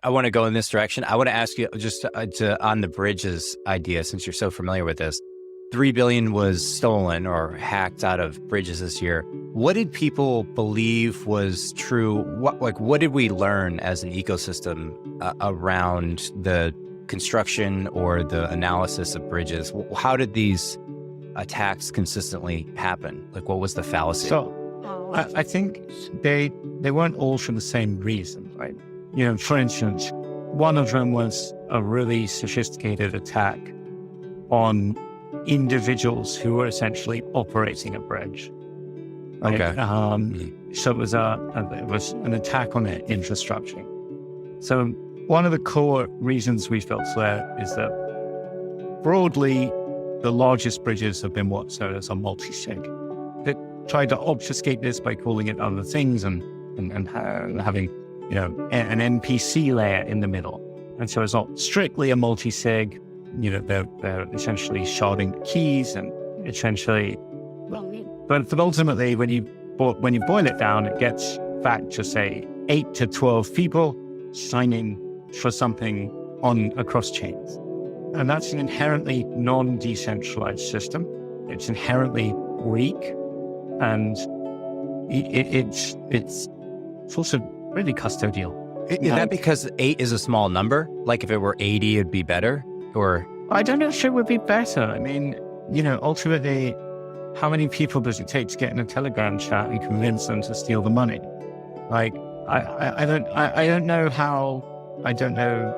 I want to go in this direction. I want to ask you just on the bridges idea, since you're so familiar with this. 3 billion was stolen or hacked out of bridges this year. What did people believe was true? What did we learn as an ecosystem around the construction or the analysis of bridges? How did these attacks consistently happen? Like, what was the fallacy? So I think they weren't all for the same reason, right? For instance, one of them was a really sophisticated attack on individuals who were essentially operating a bridge. Right? Okay. So it was an attack on their infrastructure. So one of the core reasons we felt there is that broadly, the largest bridges have been what's known as a multi-sig. They tried to obfuscate this by calling it other things and having an NPC layer in the middle. And so it's not strictly a multi-sig. They're essentially sharding the keys and essentially, but ultimately when you boil it down, it gets back to say 8 to 12 people signing for something across chains. And that's an inherently non-decentralized system. It's inherently weak, and it's also really custodial. Is that because 8 is a small number? Like if it were 80, it'd be better? Or I don't know if it would be better. I mean, ultimately, how many people does it take to get in a Telegram chat and convince them to steal the money? Like, I don't know how. I don't know.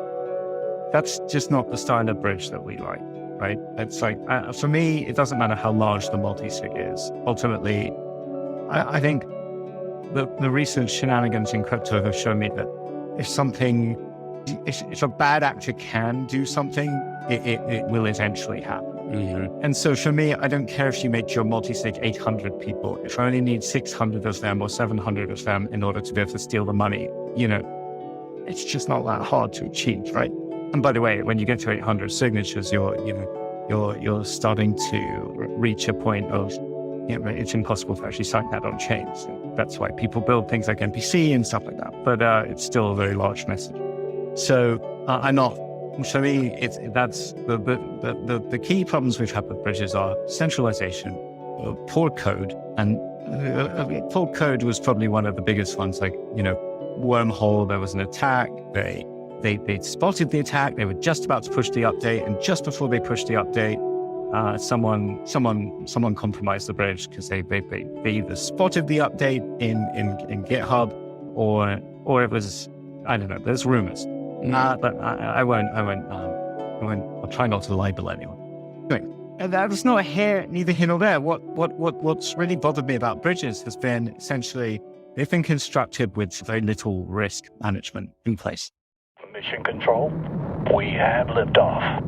That's just not the style of bridge that we like, right? It's like, for me, it doesn't matter how large the multi-sig is. Ultimately, I think the recent shenanigans in crypto have shown me that if a bad actor can do something, it will eventually happen. Mm-hmm. And so for me, I don't care if you make your multi-sig 800 people. If I only need 600 of them or 700 of them in order to be able to steal the money, it's just not that hard to achieve, right? And by the way, when you get to 800 signatures, you're starting to reach a point of, it's impossible to actually sign that on chain. So that's why people build things like NPC and stuff like that. But it's still a very large message. So for me, that's the key problems we've had with bridges are centralization, poor code, and poor code was probably one of the biggest ones. Like, Wormhole, there was an attack. They spotted the attack. They were just about to push the update, and just before they pushed the update, someone compromised the bridge because they either spotted the update in GitHub or it was, I don't know. There's rumors, but I'll try not to libel anyone. Anyway, and that was not neither here nor there. What's really bothered me about bridges has been essentially they've been constructed with very little risk management in place. Mission Control, we have liftoff.